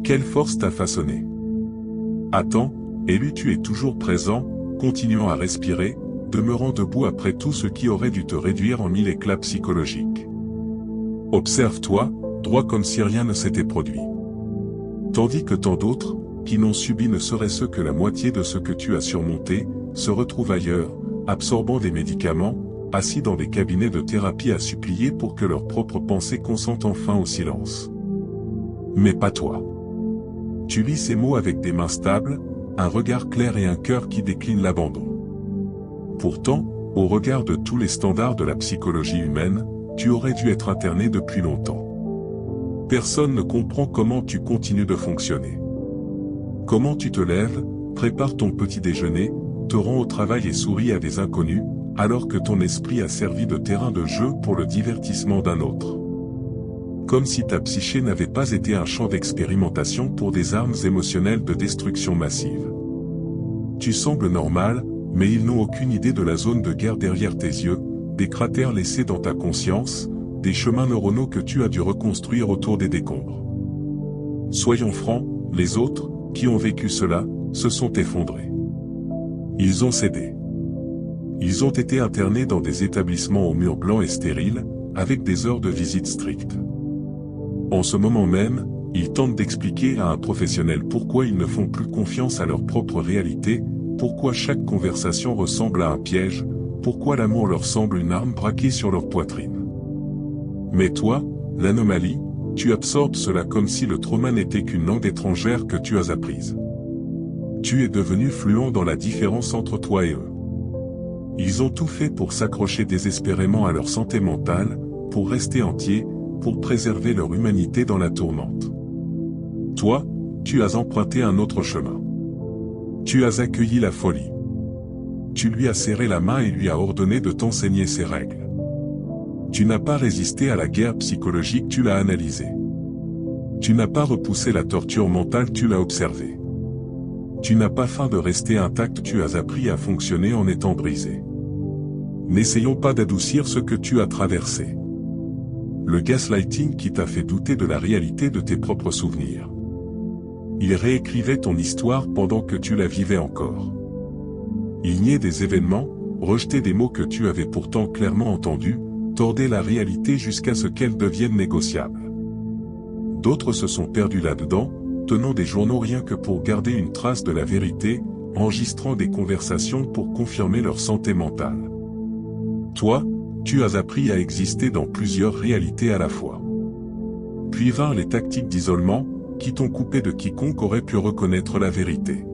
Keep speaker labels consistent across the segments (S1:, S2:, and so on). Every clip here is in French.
S1: Quelle force t'a façonné? Attends, et lui tu es toujours présent, continuant à respirer, demeurant debout après tout ce qui aurait dû te réduire en mille éclats psychologiques. Observe-toi, droit comme si rien ne s'était produit. Tandis que tant d'autres, qui n'ont subi ne serait-ce que la moitié de ce que tu as surmonté, se retrouvent ailleurs, absorbant des médicaments, assis dans des cabinets de thérapie à supplier pour que leurs propres pensées consentent enfin au silence. Mais pas toi. Tu lis ces mots avec des mains stables, un regard clair et un cœur qui décline l'abandon. Pourtant, au regard de tous les standards de la psychologie humaine, tu aurais dû être interné depuis longtemps. Personne ne comprend comment tu continues de fonctionner. Comment tu te lèves, prépares ton petit déjeuner, te rends au travail et souris à des inconnus, alors que ton esprit a servi de terrain de jeu pour le divertissement d'un autre. Comme si ta psyché n'avait pas été un champ d'expérimentation pour des armes émotionnelles de destruction massive. Tu sembles normal, mais ils n'ont aucune idée de la zone de guerre derrière tes yeux, des cratères laissés dans ta conscience, des chemins neuronaux que tu as dû reconstruire autour des décombres. Soyons francs, les autres, qui ont vécu cela, se sont effondrés. Ils ont cédé. Ils ont été internés dans des établissements aux murs blancs et stériles, avec des heures de visite strictes. En ce moment même, ils tentent d'expliquer à un professionnel pourquoi ils ne font plus confiance à leur propre réalité, pourquoi chaque conversation ressemble à un piège, pourquoi l'amour leur semble une arme braquée sur leur poitrine. Mais toi, l'anomalie, tu absorbes cela comme si le trauma n'était qu'une langue étrangère que tu as apprise. Tu es devenu fluent dans la différence entre toi et eux. Ils ont tout fait pour s'accrocher désespérément à leur santé mentale, pour rester entiers, pour préserver leur humanité dans la tourmente. Toi, tu as emprunté un autre chemin. Tu as accueilli la folie. Tu lui as serré la main et lui as ordonné de t'enseigner ses règles. Tu n'as pas résisté à la guerre psychologique, tu l'as analysée. Tu n'as pas repoussé la torture mentale, tu l'as observée. Tu n'as pas faim de rester intact, tu as appris à fonctionner en étant brisé. N'essayons pas d'adoucir ce que tu as traversé. Le gaslighting qui t'a fait douter de la réalité de tes propres souvenirs. Il réécrivait ton histoire pendant que tu la vivais encore. Il niait des événements, rejetait des mots que tu avais pourtant clairement entendus, tordait la réalité jusqu'à ce qu'elle devienne négociable. D'autres se sont perdus là-dedans, tenant des journaux rien que pour garder une trace de la vérité, enregistrant des conversations pour confirmer leur santé mentale. Toi, tu as appris à exister dans plusieurs réalités à la fois. Puis vinrent les tactiques d'isolement, qui t'ont coupé de quiconque aurait pu reconnaître la vérité.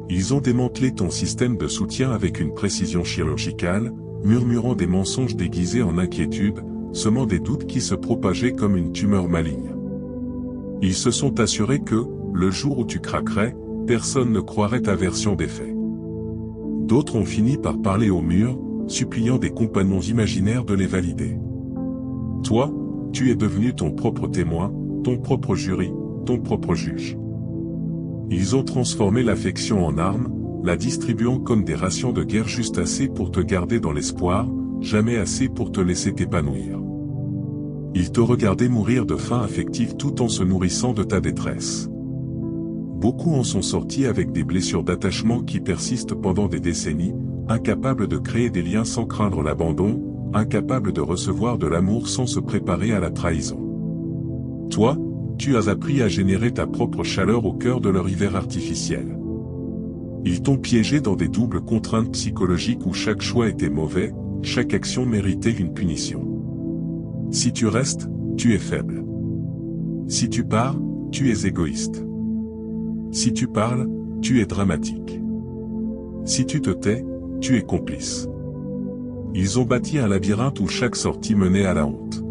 S1: Ils ont démantelé ton système de soutien avec une précision chirurgicale, murmurant des mensonges déguisés en inquiétude, semant des doutes qui se propageaient comme une tumeur maligne. Ils se sont assurés que, le jour où tu craquerais, personne ne croirait ta version des faits. D'autres ont fini par parler au mur, suppliant des compagnons imaginaires de les valider. Toi, tu es devenu ton propre témoin, ton propre jury, ton propre juge. Ils ont transformé l'affection en arme, la distribuant comme des rations de guerre, juste assez pour te garder dans l'espoir, jamais assez pour te laisser t'épanouir. Ils te regardaient mourir de faim affective tout en se nourrissant de ta détresse. Beaucoup en sont sortis avec des blessures d'attachement qui persistent pendant des décennies, incapables de créer des liens sans craindre l'abandon, incapables de recevoir de l'amour sans se préparer à la trahison. Toi, tu as appris à générer ta propre chaleur au cœur de leur hiver artificiel. Ils t'ont piégé dans des doubles contraintes psychologiques où chaque choix était mauvais, chaque action méritait une punition. Si tu restes, tu es faible. Si tu pars, tu es égoïste. Si tu parles, tu es dramatique. Si tu te tais, tu es complice. Ils ont bâti un labyrinthe où chaque sortie menait à la honte.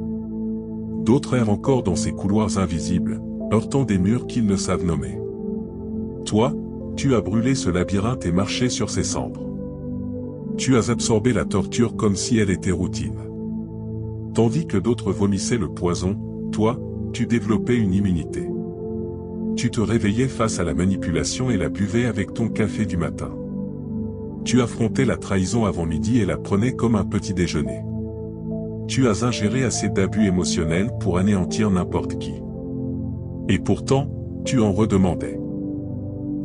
S1: D'autres errent encore dans ces couloirs invisibles, heurtant des murs qu'ils ne savent nommer. Toi, tu as brûlé ce labyrinthe et marché sur ses cendres. Tu as absorbé la torture comme si elle était routine. Tandis que d'autres vomissaient le poison, toi, tu développais une immunité. Tu te réveillais face à la manipulation et la buvais avec ton café du matin. Tu affrontais la trahison avant midi et la prenais comme un petit déjeuner. Tu as ingéré assez d'abus émotionnels pour anéantir n'importe qui. Et pourtant, tu en redemandais.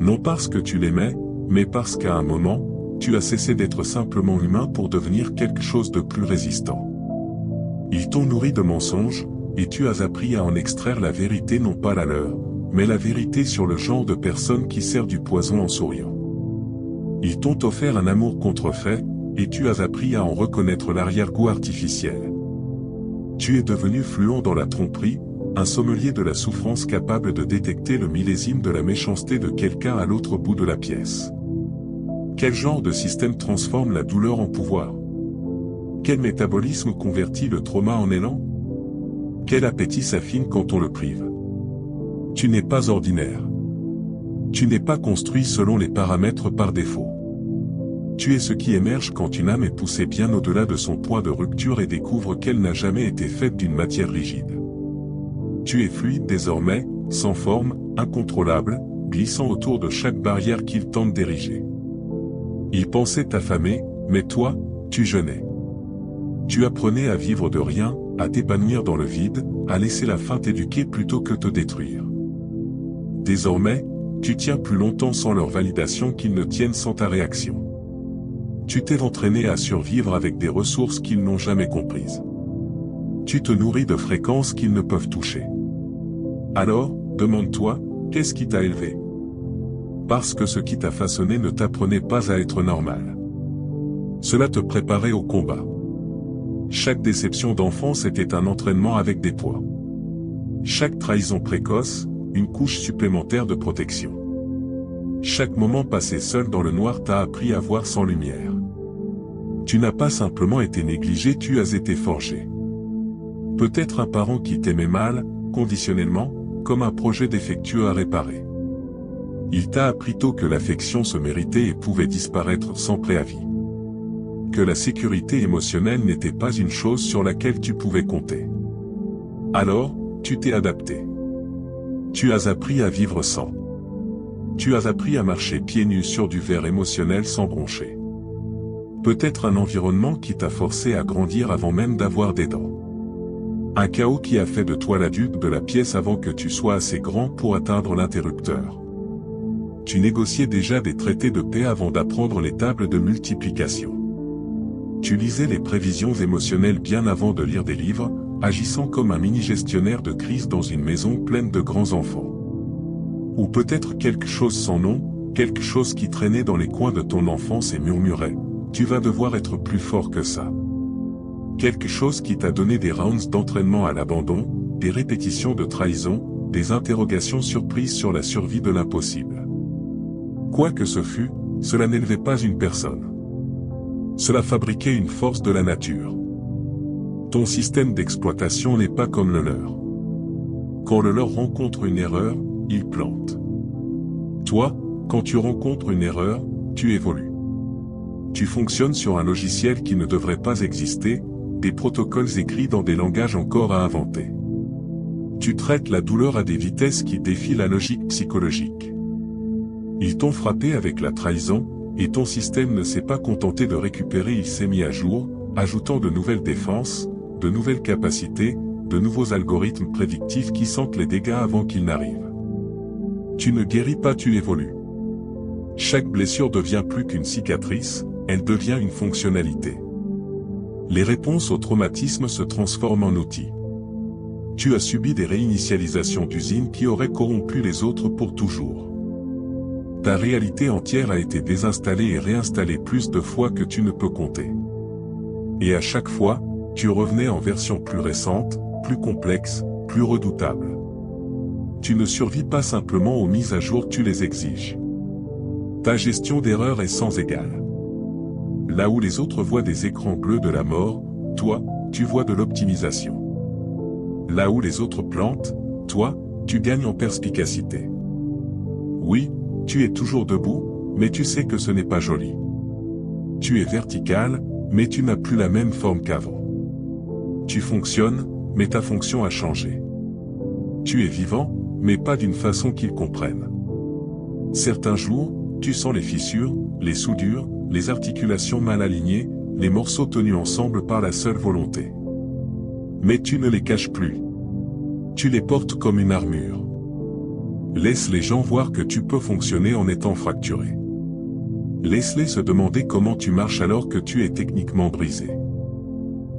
S1: Non parce que tu l'aimais, mais parce qu'à un moment, tu as cessé d'être simplement humain pour devenir quelque chose de plus résistant. Ils t'ont nourri de mensonges, et tu as appris à en extraire la vérité, non pas la leur, mais la vérité sur le genre de personne qui sert du poison en souriant. Ils t'ont offert un amour contrefait, et tu as appris à en reconnaître l'arrière-goût artificiel. Tu es devenu fluent dans la tromperie, un sommelier de la souffrance capable de détecter le millésime de la méchanceté de quelqu'un à l'autre bout de la pièce. Quel genre de système transforme la douleur en pouvoir? Quel métabolisme convertit le trauma en élan? Quel appétit s'affine quand on le prive? Tu n'es pas ordinaire. Tu n'es pas construit selon les paramètres par défaut. Tu es ce qui émerge quand une âme est poussée bien au-delà de son point de rupture et découvre qu'elle n'a jamais été faite d'une matière rigide. Tu es fluide désormais, sans forme, incontrôlable, glissant autour de chaque barrière qu'il tente d'ériger. Il pensait t'affamer, mais toi, tu jeûnais. Tu apprenais à vivre de rien, à t'épanouir dans le vide, à laisser la faim t'éduquer plutôt que te détruire. Désormais, tu tiens plus longtemps sans leur validation qu'ils ne tiennent sans ta réaction. Tu t'es entraîné à survivre avec des ressources qu'ils n'ont jamais comprises. Tu te nourris de fréquences qu'ils ne peuvent toucher. Alors, demande-toi, qu'est-ce qui t'a élevé? Parce que ce qui t'a façonné ne t'apprenait pas à être normal. Cela te préparait au combat. Chaque déception d'enfance était un entraînement avec des poids. Chaque trahison précoce, une couche supplémentaire de protection. Chaque moment passé seul dans le noir t'a appris à voir sans lumière. Tu n'as pas simplement été négligé, tu as été forgé. Peut-être un parent qui t'aimait mal, conditionnellement, comme un projet défectueux à réparer. Il t'a appris tôt que l'affection se méritait et pouvait disparaître sans préavis. Que la sécurité émotionnelle n'était pas une chose sur laquelle tu pouvais compter. Alors, tu t'es adapté. Tu as appris à vivre sans. Tu as appris à marcher pieds nus sur du verre émotionnel sans broncher. Peut-être un environnement qui t'a forcé à grandir avant même d'avoir des dents. Un chaos qui a fait de toi l'adulte de la pièce avant que tu sois assez grand pour atteindre l'interrupteur. Tu négociais déjà des traités de paix avant d'apprendre les tables de multiplication. Tu lisais les prévisions émotionnelles bien avant de lire des livres, agissant comme un mini-gestionnaire de crise dans une maison pleine de grands enfants. Ou peut-être quelque chose sans nom, quelque chose qui traînait dans les coins de ton enfance et murmurait « Tu vas devoir être plus fort que ça ». Quelque chose qui t'a donné des rounds d'entraînement à l'abandon, des répétitions de trahison, des interrogations surprises sur la survie de l'impossible. Quoi que ce fût, cela n'élevait pas une personne. Cela fabriquait une force de la nature. Ton système d'exploitation n'est pas comme le leur. Quand le leur rencontre une erreur, il plante. Toi, quand tu rencontres une erreur, tu évolues. Tu fonctionnes sur un logiciel qui ne devrait pas exister, des protocoles écrits dans des langages encore à inventer. Tu traites la douleur à des vitesses qui défient la logique psychologique. Ils t'ont frappé avec la trahison, et ton système ne s'est pas contenté de récupérer, il s'est mis à jour, ajoutant de nouvelles défenses, de nouvelles capacités, de nouveaux algorithmes prédictifs qui sentent les dégâts avant qu'ils n'arrivent. Tu ne guéris pas, tu évolues. Chaque blessure devient plus qu'une cicatrice, elle devient une fonctionnalité. Les réponses au traumatisme se transforment en outils. Tu as subi des réinitialisations d'usines qui auraient corrompu les autres pour toujours. Ta réalité entière a été désinstallée et réinstallée plus de fois que tu ne peux compter. Et à chaque fois, tu revenais en version plus récente, plus complexe, plus redoutable. Tu ne survis pas simplement aux mises à jour, tu les exiges. Ta gestion d'erreurs est sans égale. Là où les autres voient des écrans bleus de la mort, toi, tu vois de l'optimisation. Là où les autres plantent, toi, tu gagnes en perspicacité. Oui, tu es toujours debout, mais tu sais que ce n'est pas joli. Tu es vertical, mais tu n'as plus la même forme qu'avant. Tu fonctionnes, mais ta fonction a changé. Tu es vivant, mais pas d'une façon qu'ils comprennent. Certains jours, tu sens les fissures, les soudures, les articulations mal alignées, les morceaux tenus ensemble par la seule volonté. Mais tu ne les caches plus. Tu les portes comme une armure. Laisse les gens voir que tu peux fonctionner en étant fracturé. Laisse-les se demander comment tu marches alors que tu es techniquement brisé.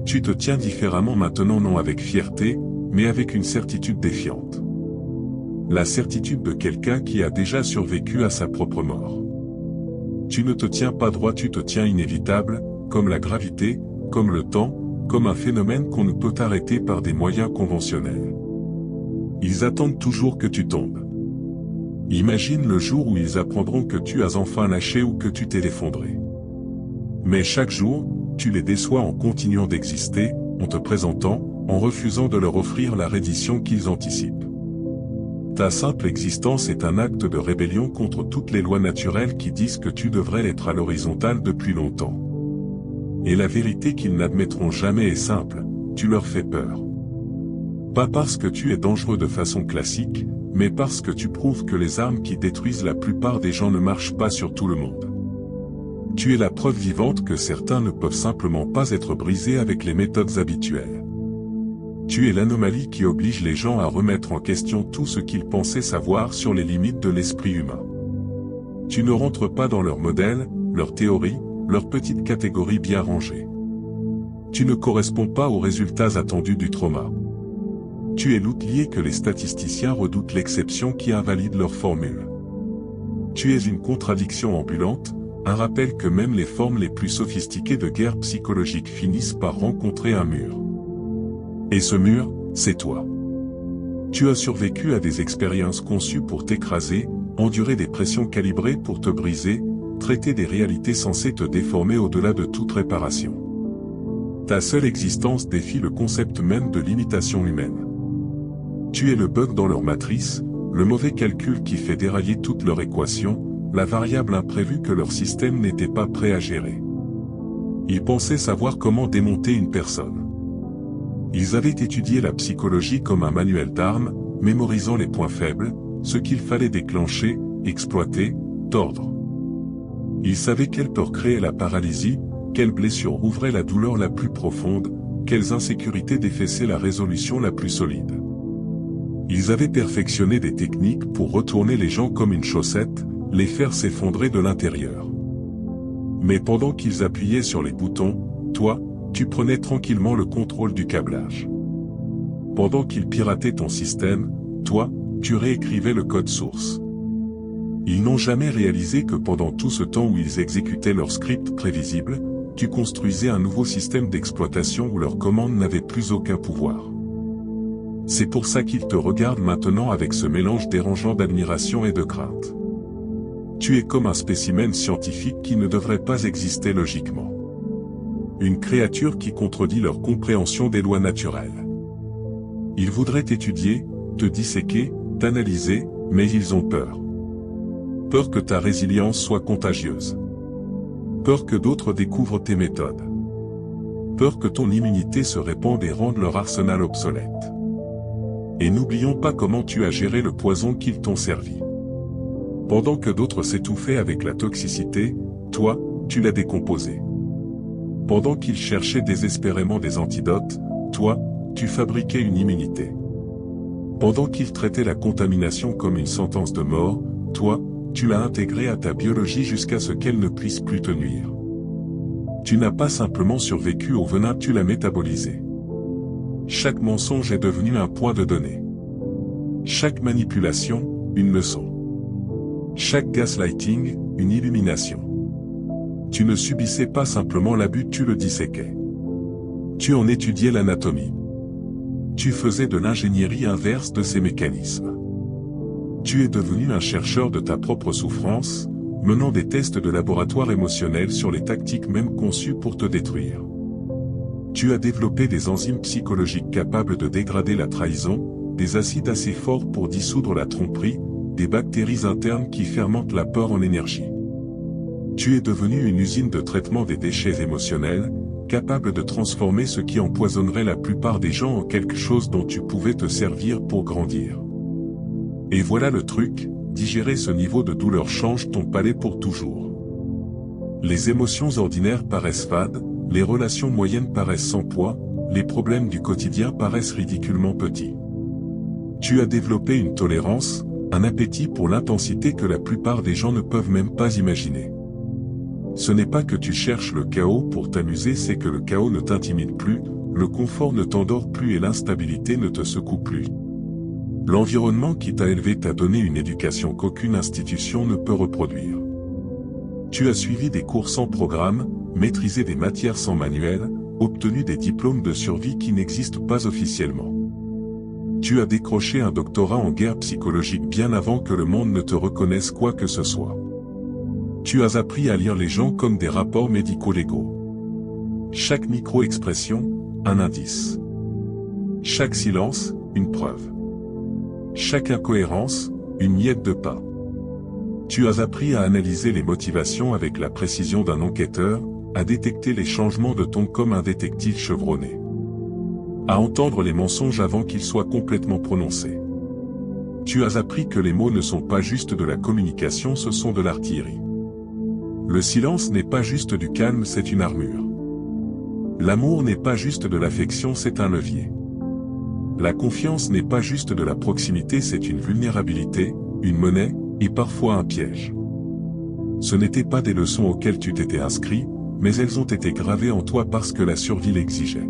S1: Tu te tiens différemment maintenant, non avec fierté, mais avec une certitude défiante. La certitude de quelqu'un qui a déjà survécu à sa propre mort. Tu ne te tiens pas droit, tu te tiens inévitable, comme la gravité, comme le temps, comme un phénomène qu'on ne peut arrêter par des moyens conventionnels. Ils attendent toujours que tu tombes. Imagine le jour où ils apprendront que tu as enfin lâché ou que tu t'es effondré. Mais chaque jour, tu les déçois en continuant d'exister, en te présentant, en refusant de leur offrir la reddition qu'ils anticipent. Ta simple existence est un acte de rébellion contre toutes les lois naturelles qui disent que tu devrais être à l'horizontale depuis longtemps. Et la vérité qu'ils n'admettront jamais est simple, tu leur fais peur. Pas parce que tu es dangereux de façon classique, mais parce que tu prouves que les armes qui détruisent la plupart des gens ne marchent pas sur tout le monde. Tu es la preuve vivante que certains ne peuvent simplement pas être brisés avec les méthodes habituelles. Tu es l'anomalie qui oblige les gens à remettre en question tout ce qu'ils pensaient savoir sur les limites de l'esprit humain. Tu ne rentres pas dans leur modèle, leur théorie, leur petite catégorie bien rangée. Tu ne corresponds pas aux résultats attendus du trauma. Tu es l'outil que les statisticiens redoutent, l'exception qui invalide leur formule. Tu es une contradiction ambulante, un rappel que même les formes les plus sophistiquées de guerre psychologique finissent par rencontrer un mur. Et ce mur, c'est toi. Tu as survécu à des expériences conçues pour t'écraser, enduré des pressions calibrées pour te briser, traité des réalités censées te déformer au-delà de toute réparation. Ta seule existence défie le concept même de limitation humaine. Tu es le bug dans leur matrice, le mauvais calcul qui fait dérailler toute leur équation, la variable imprévue que leur système n'était pas prêt à gérer. Ils pensaient savoir comment démonter une personne. Ils avaient étudié la psychologie comme un manuel d'armes, mémorisant les points faibles, ce qu'il fallait déclencher, exploiter, tordre. Ils savaient quelle peur créait la paralysie, quelle blessure ouvrait la douleur la plus profonde, quelles insécurités défaissaient la résolution la plus solide. Ils avaient perfectionné des techniques pour retourner les gens comme une chaussette, les faire s'effondrer de l'intérieur. Mais pendant qu'ils appuyaient sur les boutons, toi, tu prenais tranquillement le contrôle du câblage. Pendant qu'ils pirataient ton système, toi, tu réécrivais le code source. Ils n'ont jamais réalisé que pendant tout ce temps où ils exécutaient leur script prévisible, tu construisais un nouveau système d'exploitation où leurs commandes n'avaient plus aucun pouvoir. C'est pour ça qu'ils te regardent maintenant avec ce mélange dérangeant d'admiration et de crainte. Tu es comme un spécimen scientifique qui ne devrait pas exister logiquement. Une créature qui contredit leur compréhension des lois naturelles. Ils voudraient t'étudier, te disséquer, t'analyser, mais ils ont peur. Peur que ta résilience soit contagieuse. Peur que d'autres découvrent tes méthodes. Peur que ton immunité se répande et rende leur arsenal obsolète. Et n'oublions pas comment tu as géré le poison qu'ils t'ont servi. Pendant que d'autres s'étouffaient avec la toxicité, toi, tu l'as décomposé. Pendant qu'ils cherchaient désespérément des antidotes, toi, tu fabriquais une immunité. Pendant qu'ils traitaient la contamination comme une sentence de mort, toi, tu l'as intégrée à ta biologie jusqu'à ce qu'elle ne puisse plus te nuire. Tu n'as pas simplement survécu au venin, tu l'as métabolisé. Chaque mensonge est devenu un point de données. Chaque manipulation, une leçon. Chaque gaslighting, une illumination. Tu ne subissais pas simplement l'abus, tu le disséquais. Tu en étudiais l'anatomie. Tu faisais de l'ingénierie inverse de ces mécanismes. Tu es devenu un chercheur de ta propre souffrance, menant des tests de laboratoire émotionnels sur les tactiques même conçues pour te détruire. Tu as développé des enzymes psychologiques capables de dégrader la trahison, des acides assez forts pour dissoudre la tromperie, des bactéries internes qui fermentent la peur en énergie. Tu es devenu une usine de traitement des déchets émotionnels, capable de transformer ce qui empoisonnerait la plupart des gens en quelque chose dont tu pouvais te servir pour grandir. Et voilà le truc, digérer ce niveau de douleur change ton palais pour toujours. Les émotions ordinaires paraissent fades, les relations moyennes paraissent sans poids, les problèmes du quotidien paraissent ridiculement petits. Tu as développé une tolérance, Un appétit pour l'intensité que la plupart des gens ne peuvent même pas imaginer. Ce n'est pas que tu cherches le chaos pour t'amuser, c'est que le chaos ne t'intimide plus, le confort ne t'endort plus et l'instabilité ne te secoue plus. L'environnement qui t'a élevé t'a donné une éducation qu'aucune institution ne peut reproduire. Tu as suivi des cours sans programme, maîtrisé des matières sans manuel, obtenu des diplômes de survie qui n'existent pas officiellement. Tu as décroché un doctorat en guerre psychologique bien avant que le monde ne te reconnaisse quoi que ce soit. Tu as appris à lire les gens comme des rapports médico-légaux. Chaque micro-expression, un indice. Chaque silence, une preuve. Chaque incohérence, une miette de pain. Tu as appris à analyser les motivations avec la précision d'un enquêteur, à détecter les changements de ton comme un détective chevronné. À entendre les mensonges avant qu'ils soient complètement prononcés. Tu as appris que les mots ne sont pas juste de la communication, ce sont de l'artillerie. Le silence n'est pas juste du calme, c'est une armure. L'amour n'est pas juste de l'affection, c'est un levier. La confiance n'est pas juste de la proximité, c'est une vulnérabilité, une monnaie, et parfois un piège. Ce n'étaient pas des leçons auxquelles tu t'étais inscrit, mais elles ont été gravées en toi parce que la survie l'exigeait.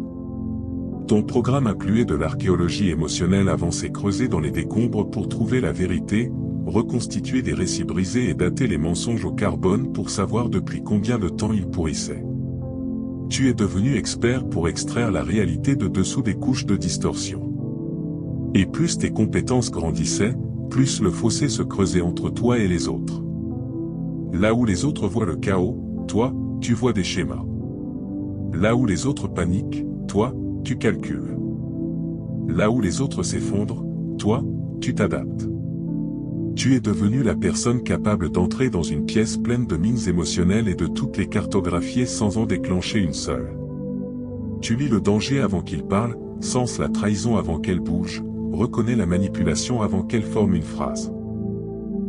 S1: Ton programme incluait de l'archéologie émotionnelle avancée, creusée dans les décombres pour trouver la vérité, reconstituer des récits brisés et dater les mensonges au carbone pour savoir depuis combien de temps ils pourrissaient. Tu es devenu expert pour extraire la réalité de dessous des couches de distorsion. Et plus tes compétences grandissaient, plus le fossé se creusait entre toi et les autres. Là où les autres voient le chaos, toi, tu vois des schémas. Là où les autres paniquent, toi, tu calcules. Là où les autres s'effondrent, toi, tu t'adaptes. Tu es devenu la personne capable d'entrer dans une pièce pleine de mines émotionnelles et de toutes les cartographier sans en déclencher une seule. Tu lis le danger avant qu'il parle, sens la trahison avant qu'elle bouge, reconnais la manipulation avant qu'elle forme une phrase.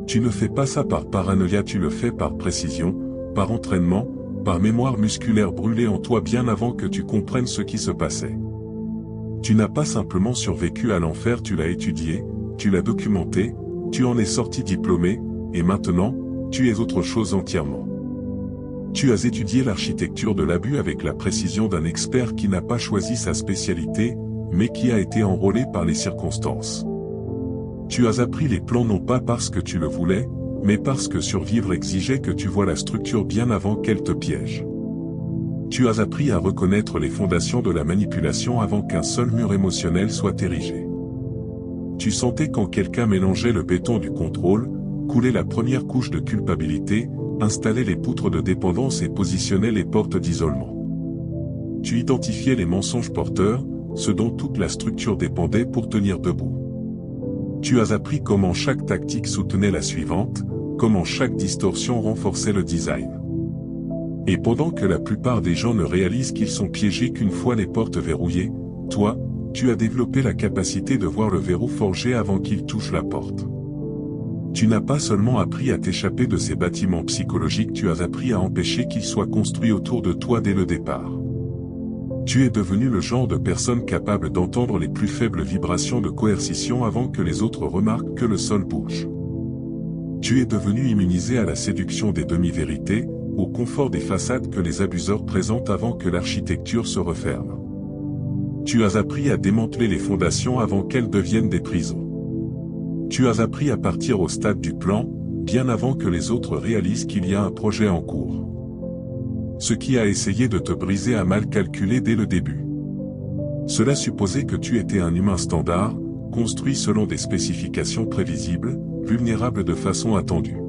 S1: Tu ne fais pas ça par paranoïa, tu le fais par précision, par entraînement, par mémoire musculaire brûlée en toi bien avant que tu comprennes ce qui se passait. Tu n'as pas simplement survécu à l'enfer, tu l'as étudié, tu l'as documenté, tu en es sorti diplômé, et maintenant, tu es autre chose entièrement. Tu as étudié l'architecture de l'abus avec la précision d'un expert qui n'a pas choisi sa spécialité, mais qui a été enrôlé par les circonstances. Tu as appris les plans non pas parce que tu le voulais, mais parce que survivre exigeait que tu vois la structure bien avant qu'elle te piège. Tu as appris à reconnaître les fondations de la manipulation avant qu'un seul mur émotionnel soit érigé. Tu sentais quand quelqu'un mélangeait le béton du contrôle, coulait la première couche de culpabilité, installait les poutres de dépendance et positionnait les portes d'isolement. Tu identifiais les mensonges porteurs, ce dont toute la structure dépendait pour tenir debout. Tu as appris comment chaque tactique soutenait la suivante, comment chaque distorsion renforçait le design. Et pendant que la plupart des gens ne réalisent qu'ils sont piégés qu'une fois les portes verrouillées, toi, tu as développé la capacité de voir le verrou forgé avant qu'il touche la porte. Tu n'as pas seulement appris à t'échapper de ces bâtiments psychologiques, tu as appris à empêcher qu'ils soient construits autour de toi dès le départ. Tu es devenu le genre de personne capable d'entendre les plus faibles vibrations de coercition avant que les autres remarquent que le sol bouge. Tu es devenu immunisé à la séduction des demi-vérités, au confort des façades que les abuseurs présentent avant que l'architecture se referme. Tu as appris à démanteler les fondations avant qu'elles deviennent des prisons. Tu as appris à partir au stade du plan, bien avant que les autres réalisent qu'il y a un projet en cours. Ce qui a essayé de te briser a mal calculé dès le début. Cela supposait que tu étais un humain standard, construit selon des spécifications prévisibles, vulnérable de façon attendue.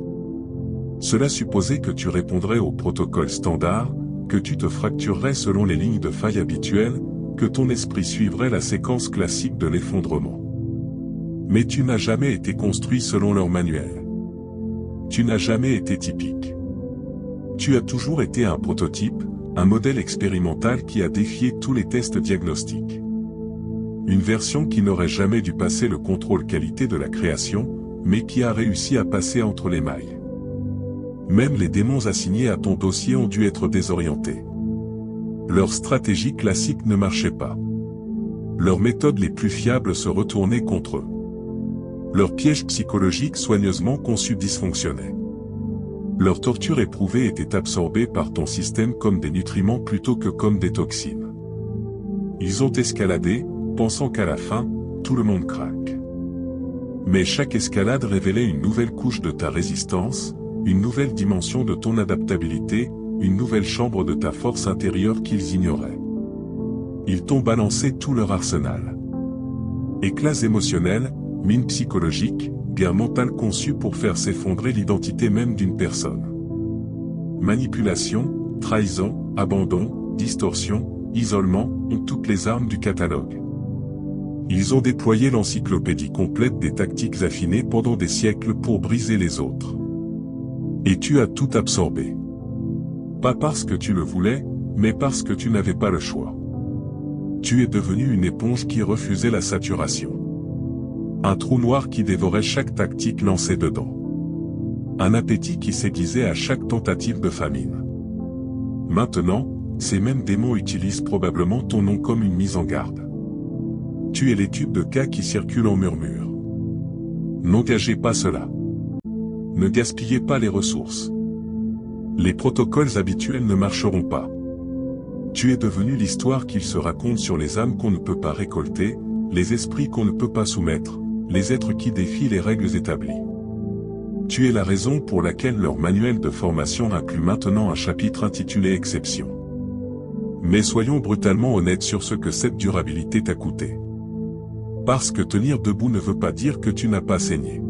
S1: Cela supposait que tu répondrais aux protocoles standards, que tu te fracturerais selon les lignes de faille habituelles, que ton esprit suivrait la séquence classique de l'effondrement. Mais tu n'as jamais été construit selon leur manuel. Tu n'as jamais été typique. Tu as toujours été un prototype, un modèle expérimental qui a défié tous les tests diagnostiques. Une version qui n'aurait jamais dû passer le contrôle qualité de la création, mais qui a réussi à passer entre les mailles. Même les démons assignés à ton dossier ont dû être désorientés. Leur stratégie classique ne marchait pas. Leurs méthodes les plus fiables se retournaient contre eux. Leur piège psychologique soigneusement conçu dysfonctionnait. Leur torture éprouvée était absorbée par ton système comme des nutriments plutôt que comme des toxines. Ils ont escaladé, pensant qu'à la fin, tout le monde craque. Mais chaque escalade révélait une nouvelle couche de ta résistance, une nouvelle dimension de ton adaptabilité, une nouvelle chambre de ta force intérieure qu'ils ignoraient. Ils t'ont balancé tout leur arsenal. Éclats émotionnels, mines psychologiques, guerre mentale conçue pour faire s'effondrer l'identité même d'une personne. Manipulation, trahison, abandon, distorsion, isolement, ont toutes les armes du catalogue. Ils ont déployé l'encyclopédie complète des tactiques affinées pendant des siècles pour briser les autres. Et tu as tout absorbé. Pas parce que tu le voulais, mais parce que tu n'avais pas le choix. Tu es devenu une éponge qui refusait la saturation. Un trou noir qui dévorait chaque tactique lancée dedans. Un appétit qui s'aiguisait à chaque tentative de famine. Maintenant, ces mêmes démons utilisent probablement ton nom comme une mise en garde. Tu es l'étude de cas qui circule en murmure. N'engagez pas cela. Ne gaspillez pas les ressources. Les protocoles habituels ne marcheront pas. Tu es devenu l'histoire qu'ils se racontent sur les âmes qu'on ne peut pas récolter, les esprits qu'on ne peut pas soumettre, les êtres qui défient les règles établies. Tu es la raison pour laquelle leur manuel de formation inclut maintenant un chapitre intitulé Exception. Mais soyons brutalement honnêtes sur ce que cette durabilité t'a coûté. Parce que tenir debout ne veut pas dire que tu n'as pas saigné.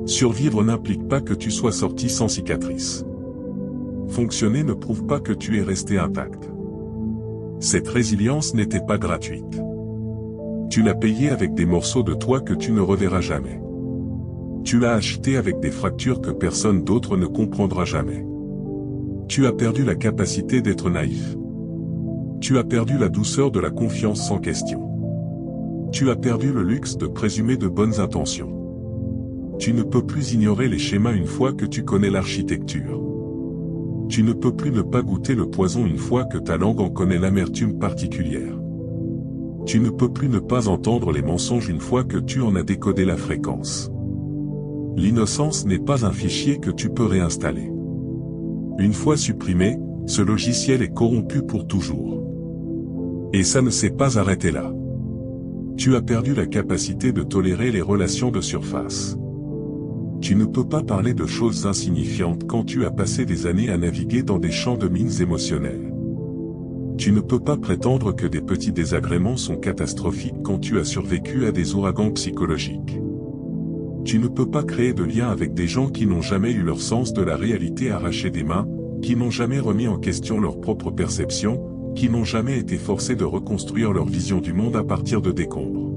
S1: Survivre n'implique pas que tu sois sorti sans cicatrice. Fonctionner ne prouve pas que tu es resté intact. Cette résilience n'était pas gratuite. Tu l'as payée avec des morceaux de toi que tu ne reverras jamais. Tu l'as acheté avec des fractures que personne d'autre ne comprendra jamais. Tu as perdu la capacité d'être naïf. Tu as perdu la douceur de la confiance sans question. Tu as perdu le luxe de présumer de bonnes intentions. Tu ne peux plus ignorer les schémas une fois que tu connais l'architecture. Tu ne peux plus ne pas goûter le poison une fois que ta langue en connaît l'amertume particulière. Tu ne peux plus ne pas entendre les mensonges une fois que tu en as décodé la fréquence. L'innocence n'est pas un fichier que tu peux réinstaller. Une fois supprimé, ce logiciel est corrompu pour toujours. Et ça ne s'est pas arrêté là. Tu as perdu la capacité de tolérer les relations de surface. Tu ne peux pas parler de choses insignifiantes quand tu as passé des années à naviguer dans des champs de mines émotionnelles. Tu ne peux pas prétendre que des petits désagréments sont catastrophiques quand tu as survécu à des ouragans psychologiques. Tu ne peux pas créer de lien avec des gens qui n'ont jamais eu leur sens de la réalité arraché des mains, qui n'ont jamais remis en question leur propre perception, qui n'ont jamais été forcés de reconstruire leur vision du monde à partir de décombres.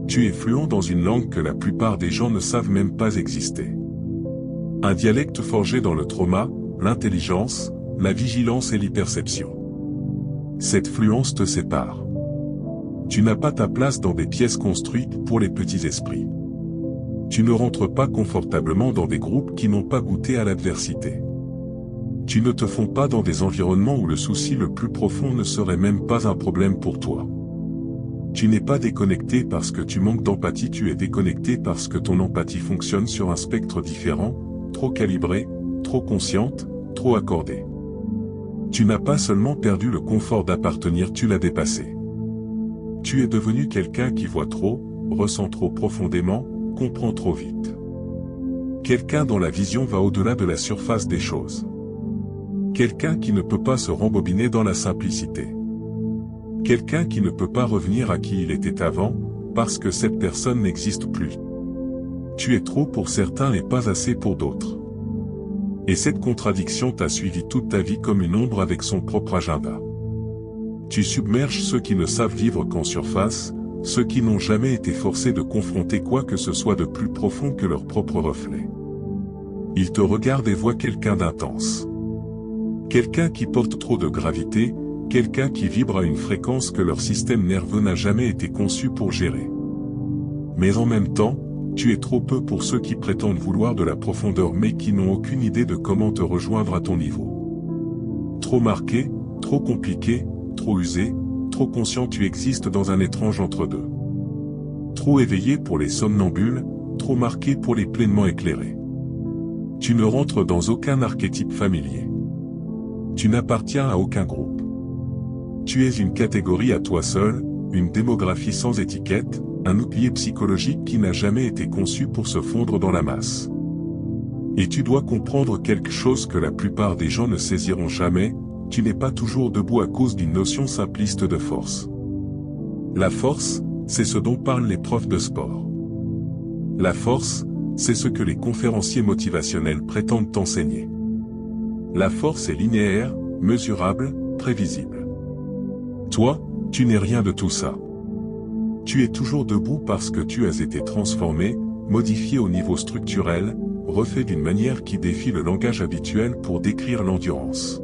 S1: Tu es fluent dans une langue que la plupart des gens ne savent même pas exister. Un dialecte forgé dans le trauma, l'intelligence, la vigilance et l'hyperception. Cette fluence te sépare. Tu n'as pas ta place dans des pièces construites pour les petits esprits. Tu ne rentres pas confortablement dans des groupes qui n'ont pas goûté à l'adversité. Tu ne te fonds pas dans des environnements où le souci le plus profond ne serait même pas un problème pour toi. Tu n'es pas déconnecté parce que tu manques d'empathie, tu es déconnecté parce que ton empathie fonctionne sur un spectre différent, trop calibré, trop consciente, trop accordée. Tu n'as pas seulement perdu le confort d'appartenir, tu l'as dépassé. Tu es devenu quelqu'un qui voit trop, ressent trop profondément, comprend trop vite. Quelqu'un dont la vision va au-delà de la surface des choses. Quelqu'un qui ne peut pas se rembobiner dans la simplicité. Quelqu'un qui ne peut pas revenir à qui il était avant, parce que cette personne n'existe plus. Tu es trop pour certains et pas assez pour d'autres. Et cette contradiction t'a suivi toute ta vie comme une ombre avec son propre agenda. Tu submerges ceux qui ne savent vivre qu'en surface, ceux qui n'ont jamais été forcés de confronter quoi que ce soit de plus profond que leur propre reflet. Ils te regardent et voient quelqu'un d'intense. Quelqu'un qui porte trop de gravité, quelqu'un qui vibre à une fréquence que leur système nerveux n'a jamais été conçu pour gérer. Mais en même temps, tu es trop peu pour ceux qui prétendent vouloir de la profondeur mais qui n'ont aucune idée de comment te rejoindre à ton niveau. Trop marqué, trop compliqué, trop usé, trop conscient, tu existes dans un étrange entre-deux. Trop éveillé pour les somnambules, trop marqué pour les pleinement éclairés. Tu ne rentres dans aucun archétype familier. Tu n'appartiens à aucun groupe. Tu es une catégorie à toi seul, une démographie sans étiquette, un oublié psychologique qui n'a jamais été conçu pour se fondre dans la masse. Et tu dois comprendre quelque chose que la plupart des gens ne saisiront jamais, tu n'es pas toujours debout à cause d'une notion simpliste de force. La force, c'est ce dont parlent les profs de sport. La force, c'est ce que les conférenciers motivationnels prétendent enseigner. La force est linéaire, mesurable, prévisible. Toi, tu n'es rien de tout ça. Tu es toujours debout parce que tu as été transformé, modifié au niveau structurel, refait d'une manière qui défie le langage habituel pour décrire l'endurance.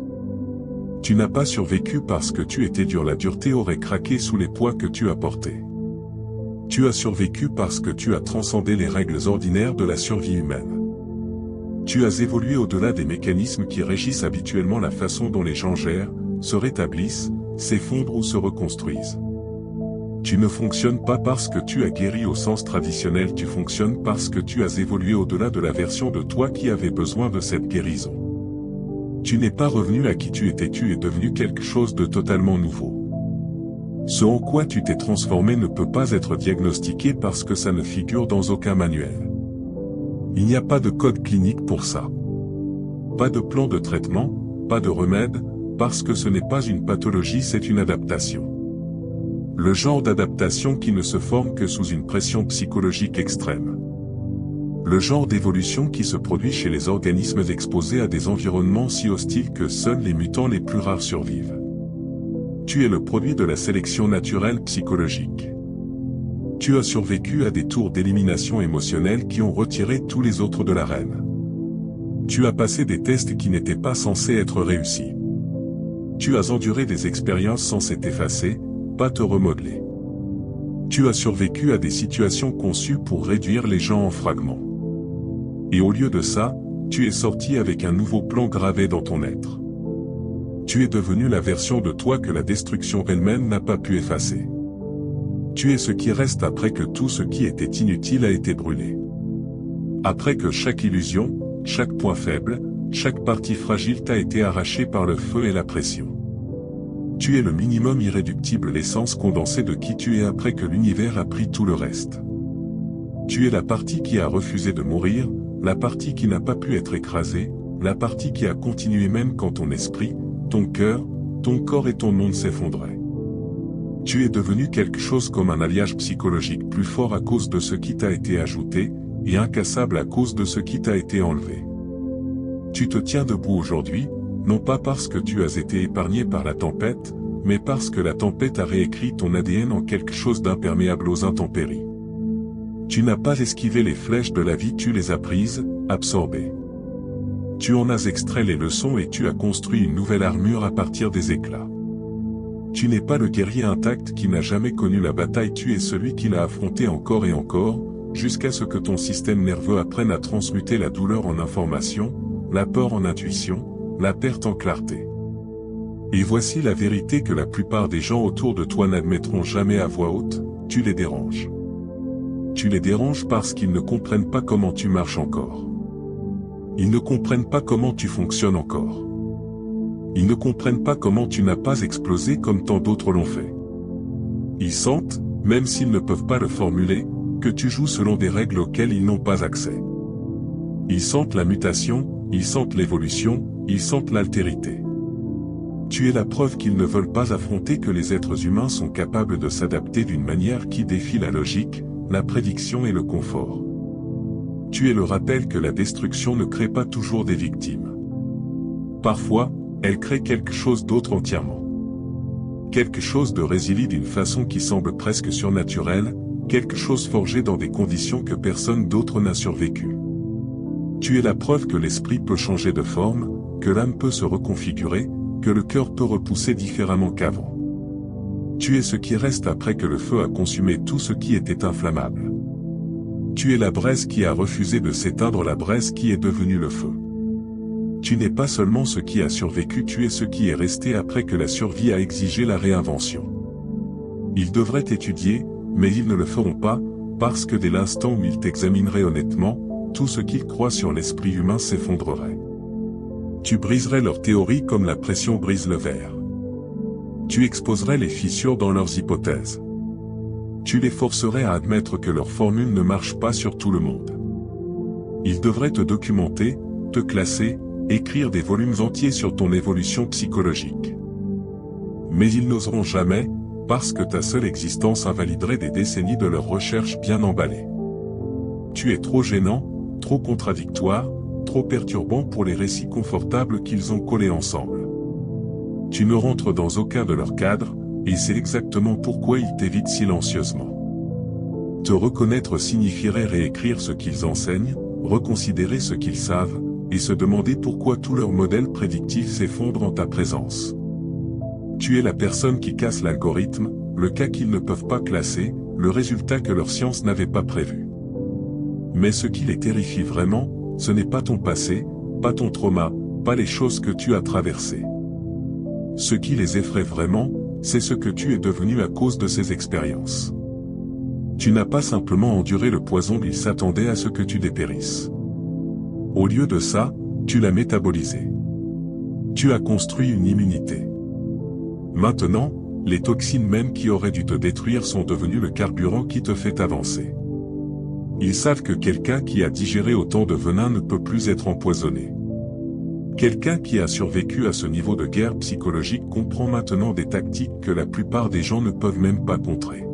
S1: Tu n'as pas survécu parce que tu étais dur, la dureté aurait craqué sous les poids que tu as portés. Tu as survécu parce que tu as transcendé les règles ordinaires de la survie humaine. Tu as évolué au-delà des mécanismes qui régissent habituellement la façon dont les gens gèrent, se rétablissent, s'effondrent ou se reconstruisent. Tu ne fonctionnes pas parce que tu as guéri au sens traditionnel, tu fonctionnes parce que tu as évolué au-delà de la version de toi qui avait besoin de cette guérison. Tu n'es pas revenu à qui tu étais, tu es devenu quelque chose de totalement nouveau. Ce en quoi tu t'es transformé ne peut pas être diagnostiqué parce que ça ne figure dans aucun manuel. Il n'y a pas de code clinique pour ça. Pas de plan de traitement, pas de remède, parce que ce n'est pas une pathologie, c'est une adaptation. Le genre d'adaptation qui ne se forme que sous une pression psychologique extrême. Le genre d'évolution qui se produit chez les organismes exposés à des environnements si hostiles que seuls les mutants les plus rares survivent. Tu es le produit de la sélection naturelle psychologique. Tu as survécu à des tours d'élimination émotionnelle qui ont retiré tous les autres de l'arène. Tu as passé des tests qui n'étaient pas censés être réussis. Tu as enduré des expériences censées t'effacer, pas te remodeler. Tu as survécu à des situations conçues pour réduire les gens en fragments. Et au lieu de ça, tu es sorti avec un nouveau plan gravé dans ton être. Tu es devenu la version de toi que la destruction elle-même n'a pas pu effacer. Tu es ce qui reste après que tout ce qui était inutile a été brûlé. Après que chaque illusion, chaque point faible, chaque partie fragile t'a été arrachée par le feu et la pression. Tu es le minimum irréductible, l'essence condensée de qui tu es après que l'univers a pris tout le reste. Tu es la partie qui a refusé de mourir, la partie qui n'a pas pu être écrasée, la partie qui a continué même quand ton esprit, ton cœur, ton corps et ton monde s'effondraient. Tu es devenu quelque chose comme un alliage psychologique plus fort à cause de ce qui t'a été ajouté, et incassable à cause de ce qui t'a été enlevé. Tu te tiens debout aujourd'hui, non pas parce que tu as été épargné par la tempête, mais parce que la tempête a réécrit ton ADN en quelque chose d'imperméable aux intempéries. Tu n'as pas esquivé les flèches de la vie, tu les as prises, absorbées. Tu en as extrait les leçons et tu as construit une nouvelle armure à partir des éclats. Tu n'es pas le guerrier intact qui n'a jamais connu la bataille, tu es celui qui l'a affronté encore et encore, jusqu'à ce que ton système nerveux apprenne à transmuter la douleur en information, la peur en intuition, la perte en clarté. Et voici la vérité que la plupart des gens autour de toi n'admettront jamais à voix haute, tu les déranges. Tu les déranges parce qu'ils ne comprennent pas comment tu marches encore. Ils ne comprennent pas comment tu fonctionnes encore. Ils ne comprennent pas comment tu n'as pas explosé comme tant d'autres l'ont fait. Ils sentent, même s'ils ne peuvent pas le formuler, que tu joues selon des règles auxquelles ils n'ont pas accès. Ils sentent la mutation, ils sentent l'évolution, ils sentent l'altérité. Tu es la preuve qu'ils ne veulent pas affronter que les êtres humains sont capables de s'adapter d'une manière qui défie la logique, la prédiction et le confort. Tu es le rappel que la destruction ne crée pas toujours des victimes. Parfois, elle crée quelque chose d'autre entièrement. Quelque chose de résilient d'une façon qui semble presque surnaturelle, quelque chose forgé dans des conditions que personne d'autre n'a survécu. Tu es la preuve que l'esprit peut changer de forme, que l'âme peut se reconfigurer, que le cœur peut repousser différemment qu'avant. Tu es ce qui reste après que le feu a consumé tout ce qui était inflammable. Tu es la braise qui a refusé de s'éteindre, la braise qui est devenue le feu. Tu n'es pas seulement ce qui a survécu, tu es ce qui est resté après que la survie a exigé la réinvention. Ils devraient étudier, mais ils ne le feront pas, parce que dès l'instant où ils t'examineraient honnêtement, tout ce qu'ils croient sur l'esprit humain s'effondrerait. Tu briserais leurs théories comme la pression brise le verre. Tu exposerais les fissures dans leurs hypothèses. Tu les forcerais à admettre que leurs formules ne marchent pas sur tout le monde. Ils devraient te documenter, te classer, écrire des volumes entiers sur ton évolution psychologique. Mais ils n'oseront jamais, parce que ta seule existence invaliderait des décennies de leurs recherches bien emballées. Tu es trop gênant, trop contradictoire, trop perturbant pour les récits confortables qu'ils ont collés ensemble. Tu ne rentres dans aucun de leurs cadres, et c'est exactement pourquoi ils t'évitent silencieusement. Te reconnaître signifierait réécrire ce qu'ils enseignent, reconsidérer ce qu'ils savent, et se demander pourquoi tout leur modèle prédictif s'effondre en ta présence. Tu es la personne qui casse l'algorithme, le cas qu'ils ne peuvent pas classer, le résultat que leur science n'avait pas prévu. Mais ce qui les terrifie vraiment, ce n'est pas ton passé, pas ton trauma, pas les choses que tu as traversées. Ce qui les effraie vraiment, c'est ce que tu es devenu à cause de ces expériences. Tu n'as pas simplement enduré le poison, ils s'attendaient à ce que tu dépérisses. Au lieu de ça, tu l'as métabolisé. Tu as construit une immunité. Maintenant, les toxines même qui auraient dû te détruire sont devenues le carburant qui te fait avancer. Ils savent que quelqu'un qui a digéré autant de venin ne peut plus être empoisonné. Quelqu'un qui a survécu à ce niveau de guerre psychologique comprend maintenant des tactiques que la plupart des gens ne peuvent même pas contrer.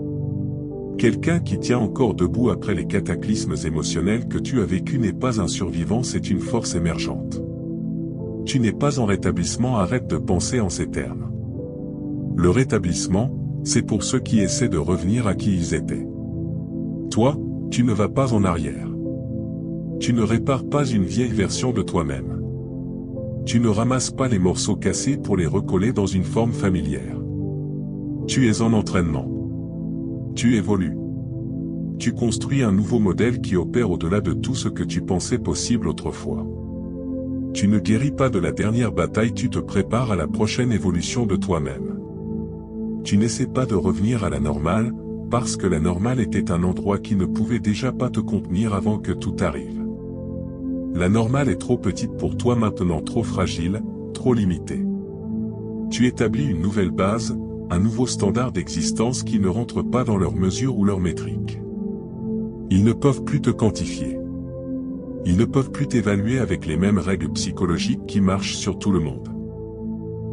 S1: Quelqu'un qui tient encore debout après les cataclysmes émotionnels que tu as vécus n'est pas un survivant, c'est une force émergente. Tu n'es pas en rétablissement, arrête de penser en ces termes. Le rétablissement, c'est pour ceux qui essaient de revenir à qui ils étaient. Toi, tu ne vas pas en arrière. Tu ne répares pas une vieille version de toi-même. Tu ne ramasses pas les morceaux cassés pour les recoller dans une forme familière. Tu es en entraînement. Tu évolues. Tu construis un nouveau modèle qui opère au-delà de tout ce que tu pensais possible autrefois. Tu ne guéris pas de la dernière bataille, tu te prépares à la prochaine évolution de toi-même. Tu n'essaies pas de revenir à la normale, parce que la normale était un endroit qui ne pouvait déjà pas te contenir avant que tout arrive. La normale est trop petite pour toi maintenant, trop fragile, trop limitée. Tu établis une nouvelle base, un nouveau standard d'existence qui ne rentre pas dans leur mesure ou leur métrique. Ils ne peuvent plus te quantifier. Ils ne peuvent plus t'évaluer avec les mêmes règles psychologiques qui marchent sur tout le monde.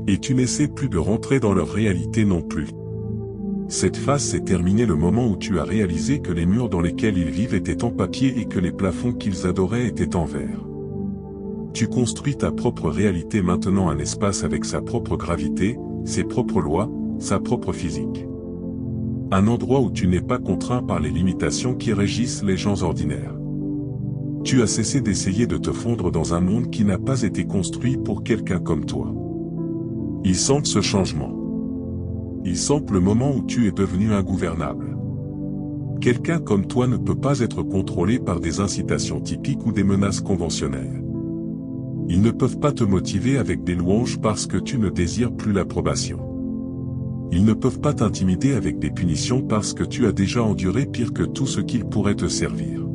S1: Et tu n'essaies plus de rentrer dans leur réalité non plus. Cette phase s'est terminée le moment où tu as réalisé que les murs dans lesquels ils vivent étaient en papier et que les plafonds qu'ils adoraient étaient en verre. Tu construis ta propre réalité maintenant, un espace avec sa propre gravité, ses propres lois, sa propre physique. Un endroit où tu n'es pas contraint par les limitations qui régissent les gens ordinaires. Tu as cessé d'essayer de te fondre dans un monde qui n'a pas été construit pour quelqu'un comme toi. Ils sentent ce changement. Ils sentent le moment où tu es devenu ingouvernable. Quelqu'un comme toi ne peut pas être contrôlé par des incitations typiques ou des menaces conventionnelles. Ils ne peuvent pas te motiver avec des louanges parce que tu ne désires plus l'approbation. Ils ne peuvent pas t'intimider avec des punitions parce que tu as déjà enduré pire que tout ce qu'ils pourraient te servir.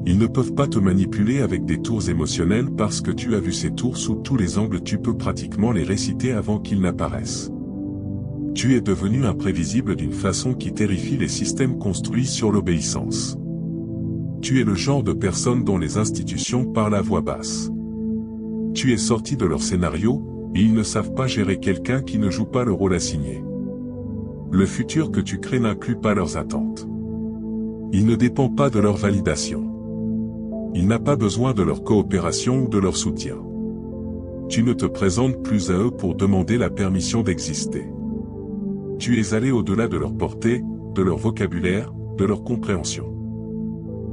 S1: Ils ne peuvent pas te manipuler avec des tours émotionnels parce que tu as vu ces tours sous tous les angles, tu peux pratiquement les réciter avant qu'ils n'apparaissent. Tu es devenu imprévisible d'une façon qui terrifie les systèmes construits sur l'obéissance. Tu es le genre de personne dont les institutions parlent à voix basse. Tu es sorti de leur scénario, et ils ne savent pas gérer quelqu'un qui ne joue pas le rôle assigné. Le futur que tu crées n'inclut pas leurs attentes. Il ne dépend pas de leur validation. Il n'a pas besoin de leur coopération ou de leur soutien. Tu ne te présentes plus à eux pour demander la permission d'exister. Tu es allé au-delà de leur portée, de leur vocabulaire, de leur compréhension.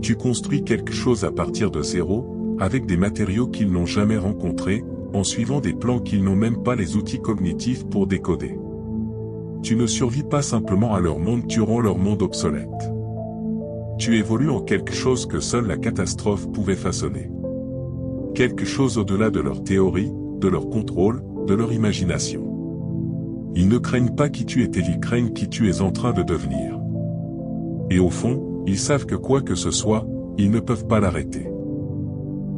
S1: Tu construis quelque chose à partir de zéro, avec des matériaux qu'ils n'ont jamais rencontrés, en suivant des plans qu'ils n'ont même pas les outils cognitifs pour décoder. Tu ne survis pas simplement à leur monde, tu rends leur monde obsolète. Tu évolues en quelque chose que seule la catastrophe pouvait façonner. Quelque chose au-delà de leur théorie, de leur contrôle, de leur imagination. Ils ne craignent pas qui tu étais, ils craignent qui tu es en train de devenir. Et au fond, ils savent que quoi que ce soit, ils ne peuvent pas l'arrêter.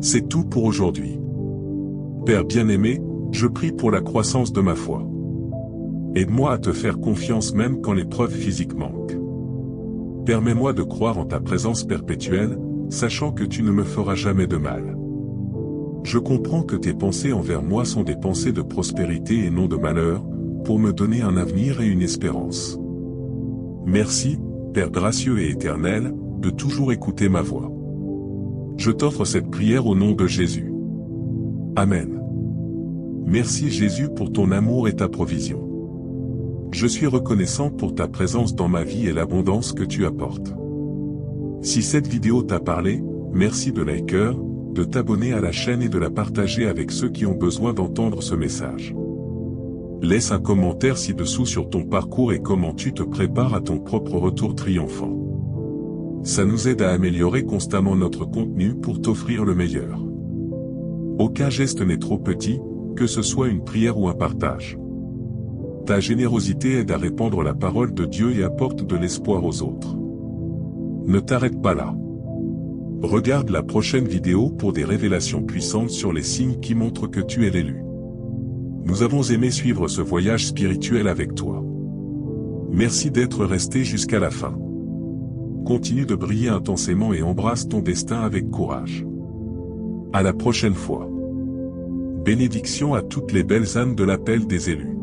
S1: C'est tout pour aujourd'hui. Père bien-aimé, je prie pour la croissance de ma foi. Aide-moi à te faire confiance même quand les preuves physiques manquent. Permets-moi de croire en ta présence perpétuelle, sachant que tu ne me feras jamais de mal. Je comprends que tes pensées envers moi sont des pensées de prospérité et non de malheur, pour me donner un avenir et une espérance. Merci, Père gracieux et éternel, de toujours écouter ma voix. Je t'offre cette prière au nom de Jésus. Amen. Merci Jésus pour ton amour et ta provision. Je suis reconnaissant pour ta présence dans ma vie et l'abondance que tu apportes. Si cette vidéo t'a parlé, merci de liker, de t'abonner à la chaîne et de la partager avec ceux qui ont besoin d'entendre ce message. Laisse un commentaire ci-dessous sur ton parcours et comment tu te prépares à ton propre retour triomphant. Ça nous aide à améliorer constamment notre contenu pour t'offrir le meilleur. Aucun geste n'est trop petit, que ce soit une prière ou un partage. Ta générosité aide à répandre la parole de Dieu et apporte de l'espoir aux autres. Ne t'arrête pas là. Regarde la prochaine vidéo pour des révélations puissantes sur les signes qui montrent que tu es l'élu. Nous avons aimé suivre ce voyage spirituel avec toi. Merci d'être resté jusqu'à la fin. Continue de briller intensément et embrasse ton destin avec courage. À la prochaine fois. Bénédiction à toutes les belles âmes de l'appel des élus.